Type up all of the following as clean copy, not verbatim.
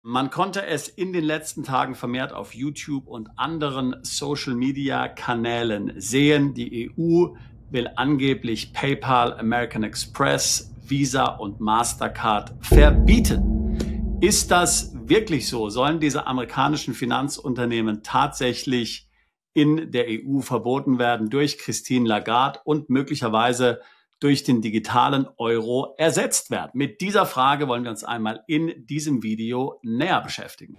Man konnte es in den letzten Tagen vermehrt auf YouTube und anderen Social-Media-Kanälen sehen. Die EU will angeblich PayPal, American Express, Visa und Mastercard verbieten. Ist das wirklich so? Sollen diese amerikanischen Finanzunternehmen tatsächlich in der EU verboten werden durch Christine Lagarde und möglicherweise durch den digitalen Euro ersetzt werden? Mit dieser Frage wollen wir uns einmal in diesem Video näher beschäftigen.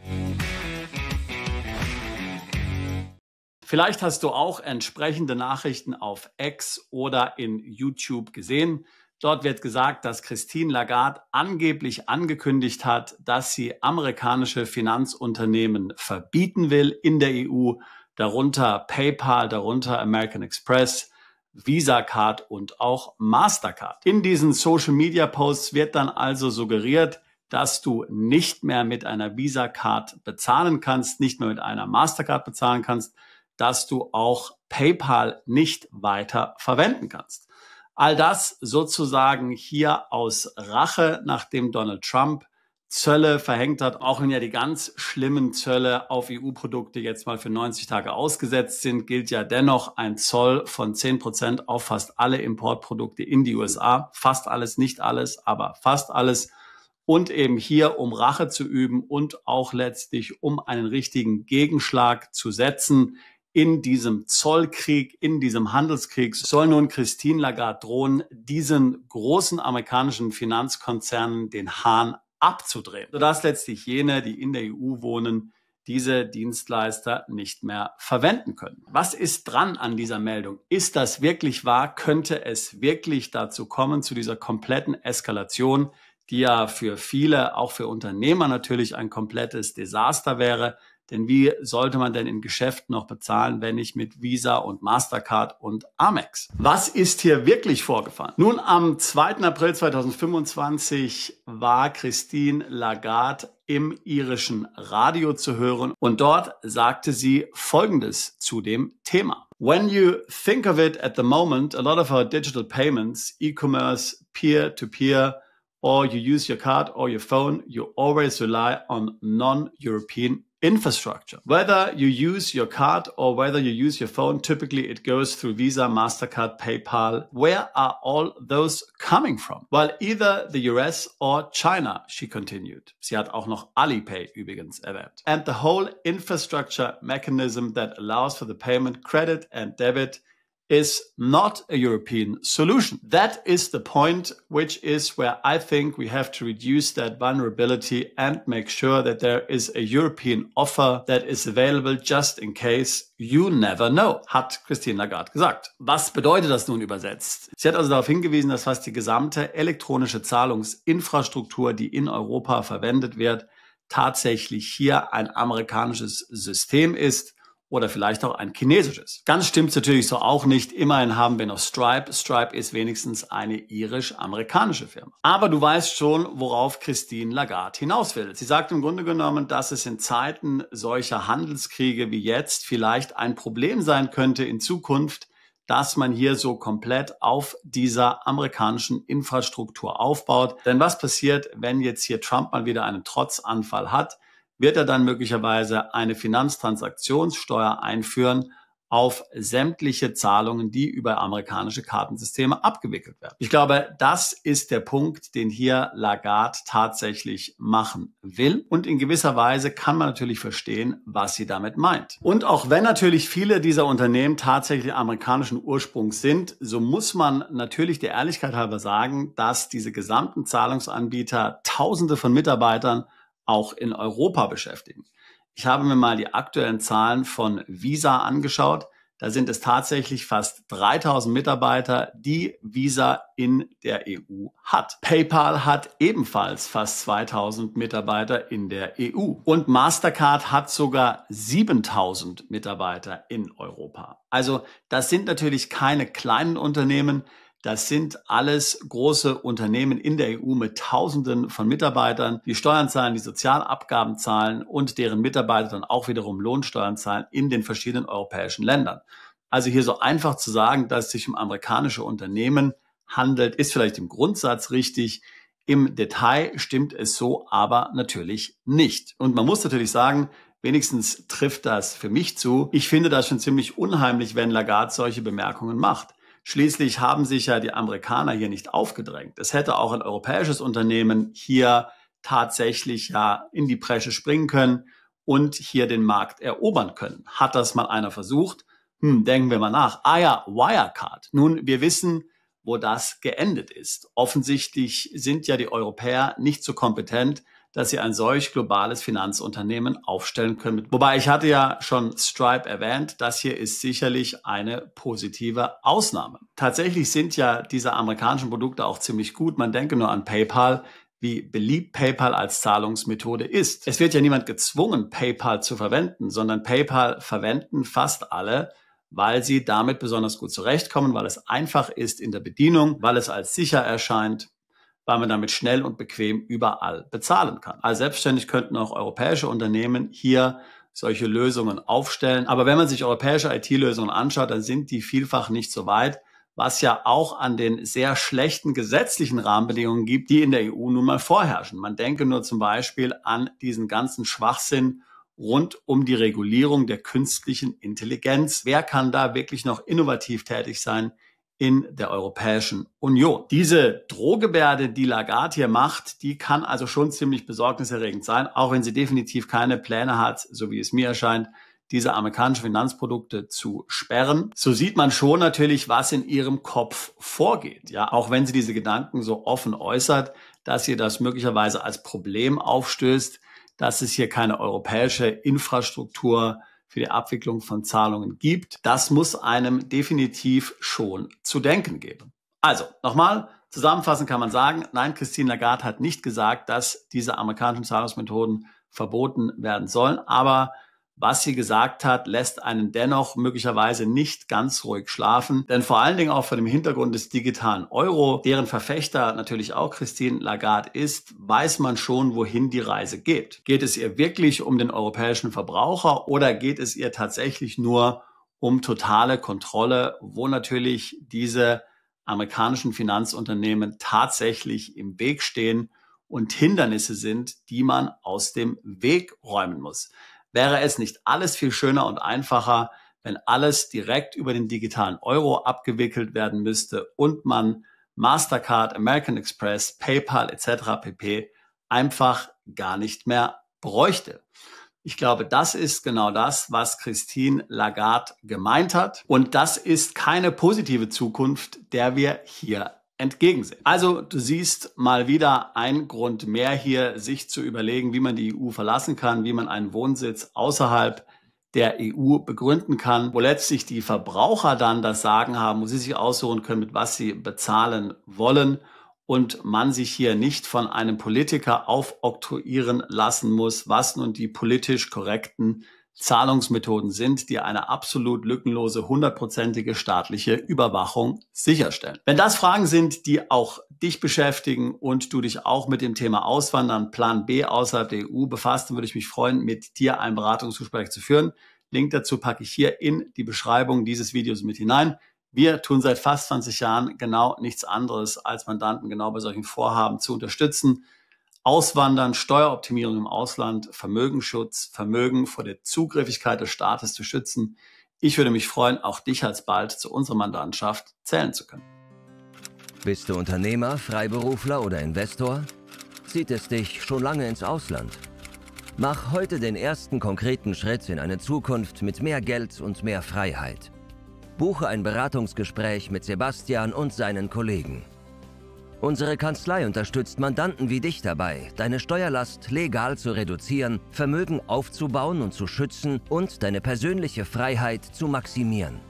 Vielleicht hast du auch entsprechende Nachrichten auf X oder in YouTube gesehen. Dort wird gesagt, dass Christine Lagarde angeblich angekündigt hat, dass sie amerikanische Finanzunternehmen verbieten will in der EU, darunter PayPal, darunter American Express, Visa Card und auch Mastercard. In diesen Social Media Posts wird dann also suggeriert, dass du nicht mehr mit einer Visa Card bezahlen kannst, nicht mehr mit einer Mastercard bezahlen kannst, dass du auch PayPal nicht weiter verwenden kannst. All das sozusagen hier aus Rache, nachdem Donald Trump Zölle verhängt hat, auch wenn ja die ganz schlimmen Zölle auf EU-Produkte jetzt mal für 90 Tage ausgesetzt sind, gilt ja dennoch ein Zoll von 10% auf fast alle Importprodukte in die USA. Fast alles, nicht alles, aber fast alles. Und eben hier, um Rache zu üben und auch letztlich, um einen richtigen Gegenschlag zu setzen in diesem Zollkrieg, in diesem Handelskrieg, soll nun Christine Lagarde drohen, diesen großen amerikanischen Finanzkonzernen den Hahn abzudrehen, sodass letztlich jene, die in der EU wohnen, diese Dienstleister nicht mehr verwenden können. Was ist dran an dieser Meldung? Ist das wirklich wahr? Könnte es wirklich dazu kommen, zu dieser kompletten Eskalation, die ja für viele, auch für Unternehmer natürlich ein komplettes Desaster wäre? Denn wie sollte man denn in Geschäften noch bezahlen, wenn nicht mit Visa und Mastercard und Amex? Was ist hier wirklich vorgefallen? Nun, am 2. April 2025 war Christine Lagarde im irischen Radio zu hören und dort sagte sie Folgendes zu dem Thema. When you think of it at the moment, a lot of our digital payments, e-commerce, peer-to-peer, or you use your card or your phone, you always rely on non-European infrastructure. Whether you use your card or whether you use your phone, typically it goes through Visa, Mastercard, PayPal. Where are all those coming from? Well, either the US or China, she continued. Sie hat auch noch Alipay übrigens erwähnt. And the whole infrastructure mechanism that allows for the payment, credit and debit is not a European solution. That is the point, which is where I think we have to reduce that vulnerability and make sure that there is a European offer that is available just in case. You never know, hat Christine Lagarde gesagt. Was bedeutet das nun übersetzt? Sie hat also darauf hingewiesen, dass fast die gesamte elektronische Zahlungsinfrastruktur, die in Europa verwendet wird, tatsächlich hier ein amerikanisches System ist. Oder vielleicht auch ein chinesisches. Ganz stimmt natürlich so auch nicht. Immerhin haben wir noch Stripe. Stripe ist wenigstens eine irisch-amerikanische Firma. Aber du weißt schon, worauf Christine Lagarde hinaus will. Sie sagt im Grunde genommen, dass es in Zeiten solcher Handelskriege wie jetzt vielleicht ein Problem sein könnte in Zukunft, dass man hier so komplett auf dieser amerikanischen Infrastruktur aufbaut. Denn was passiert, wenn jetzt hier Trump mal wieder einen Trotzanfall hat? Wird er dann möglicherweise eine Finanztransaktionssteuer einführen auf sämtliche Zahlungen, die über amerikanische Kartensysteme abgewickelt werden. Ich glaube, das ist der Punkt, den hier Lagarde tatsächlich machen will. Und in gewisser Weise kann man natürlich verstehen, was sie damit meint. Und auch wenn natürlich viele dieser Unternehmen tatsächlich amerikanischen Ursprungs sind, so muss man natürlich der Ehrlichkeit halber sagen, dass diese gesamten Zahlungsanbieter Tausende von Mitarbeitern auch in Europa beschäftigen. Ich habe mir mal die aktuellen Zahlen von Visa angeschaut. Da sind es tatsächlich fast 3000 Mitarbeiter, die Visa in der EU hat. PayPal hat ebenfalls fast 2000 Mitarbeiter in der EU. Und Mastercard hat sogar 7000 Mitarbeiter in Europa. Also das sind natürlich keine kleinen Unternehmen. Das sind alles große Unternehmen in der EU mit Tausenden von Mitarbeitern, die Steuern zahlen, die Sozialabgaben zahlen und deren Mitarbeiter dann auch wiederum Lohnsteuern zahlen in den verschiedenen europäischen Ländern. Also hier so einfach zu sagen, dass es sich um amerikanische Unternehmen handelt, ist vielleicht im Grundsatz richtig. Im Detail stimmt es so aber natürlich nicht. Und man muss natürlich sagen, wenigstens trifft das für mich zu. Ich finde das schon ziemlich unheimlich, wenn Lagarde solche Bemerkungen macht. Schließlich haben sich ja die Amerikaner hier nicht aufgedrängt. Es hätte auch ein europäisches Unternehmen hier tatsächlich ja in die Bresche springen können und hier den Markt erobern können. Hat das mal einer versucht? Denken wir mal nach. Ah ja, Wirecard. Nun, wir wissen, wo das geendet ist. Offensichtlich sind ja die Europäer nicht so kompetent, dass sie ein solch globales Finanzunternehmen aufstellen können. Wobei ich hatte ja schon Stripe erwähnt, das hier ist sicherlich eine positive Ausnahme. Tatsächlich sind ja diese amerikanischen Produkte auch ziemlich gut. Man denke nur an PayPal, wie beliebt PayPal als Zahlungsmethode ist. Es wird ja niemand gezwungen, PayPal zu verwenden, sondern PayPal verwenden fast alle, weil sie damit besonders gut zurechtkommen, weil es einfach ist in der Bedienung, weil es als sicher erscheint, weil man damit schnell und bequem überall bezahlen kann. Als selbstständig könnten auch europäische Unternehmen hier solche Lösungen aufstellen. Aber wenn man sich europäische IT-Lösungen anschaut, dann sind die vielfach nicht so weit, was ja auch an den sehr schlechten gesetzlichen Rahmenbedingungen gibt, die in der EU nun mal vorherrschen. Man denke nur zum Beispiel an diesen ganzen Schwachsinn rund um die Regulierung der künstlichen Intelligenz. Wer kann da wirklich noch innovativ tätig sein in der Europäischen Union? Diese Drohgebärde, die Lagarde hier macht, die kann also schon ziemlich besorgniserregend sein, auch wenn sie definitiv keine Pläne hat, so wie es mir erscheint, diese amerikanischen Finanzprodukte zu sperren. So sieht man schon natürlich, was in ihrem Kopf vorgeht. Ja, auch wenn sie diese Gedanken so offen äußert, dass sie das möglicherweise als Problem aufstößt, dass es hier keine europäische Infrastruktur für die Abwicklung von Zahlungen gibt. Das muss einem definitiv schon zu denken geben. Also, nochmal, zusammenfassend kann man sagen, nein, Christine Lagarde hat nicht gesagt, dass diese amerikanischen Zahlungsmethoden verboten werden sollen, aber was sie gesagt hat, lässt einen dennoch möglicherweise nicht ganz ruhig schlafen. Denn vor allen Dingen auch vor dem Hintergrund des digitalen Euro, deren Verfechter natürlich auch Christine Lagarde ist, weiß man schon, wohin die Reise geht. Geht es ihr wirklich um den europäischen Verbraucher oder geht es ihr tatsächlich nur um totale Kontrolle, wo natürlich diese amerikanischen Finanzunternehmen tatsächlich im Weg stehen und Hindernisse sind, die man aus dem Weg räumen muss? Wäre es nicht alles viel schöner und einfacher, wenn alles direkt über den digitalen Euro abgewickelt werden müsste und man Mastercard, American Express, PayPal etc. pp. Einfach gar nicht mehr bräuchte? Ich glaube, das ist genau das, was Christine Lagarde gemeint hat. Und das ist keine positive Zukunft, der wir hier entgegensehen. Also du siehst mal wieder ein Grund mehr hier, sich zu überlegen, wie man die EU verlassen kann, wie man einen Wohnsitz außerhalb der EU begründen kann, wo letztlich die Verbraucher dann das Sagen haben, wo sie sich aussuchen können, mit was sie bezahlen wollen und man sich hier nicht von einem Politiker aufoktroyieren lassen muss, was nun die politisch korrekten Zahlungsmethoden sind, die eine absolut lückenlose, 100%ige staatliche Überwachung sicherstellen. Wenn das Fragen sind, die auch dich beschäftigen und du dich auch mit dem Thema Auswandern, Plan B außerhalb der EU befasst, dann würde ich mich freuen, mit dir ein Beratungsgespräch zu führen. Link dazu packe ich hier in die Beschreibung dieses Videos mit hinein. Wir tun seit fast 20 Jahren genau nichts anderes, als Mandanten genau bei solchen Vorhaben zu unterstützen. Auswandern, Steueroptimierung im Ausland, Vermögensschutz, Vermögen vor der Zugriffigkeit des Staates zu schützen. Ich würde mich freuen, auch dich alsbald zu unserer Mandantschaft zählen zu können. Bist du Unternehmer, Freiberufler oder Investor? Zieht es dich schon lange ins Ausland? Mach heute den ersten konkreten Schritt in eine Zukunft mit mehr Geld und mehr Freiheit. Buche ein Beratungsgespräch mit Sebastian und seinen Kollegen. Unsere Kanzlei unterstützt Mandanten wie dich dabei, deine Steuerlast legal zu reduzieren, Vermögen aufzubauen und zu schützen und deine persönliche Freiheit zu maximieren.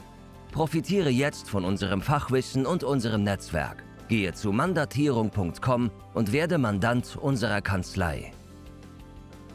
Profitiere jetzt von unserem Fachwissen und unserem Netzwerk. Gehe zu mandatierung.com und werde Mandant unserer Kanzlei.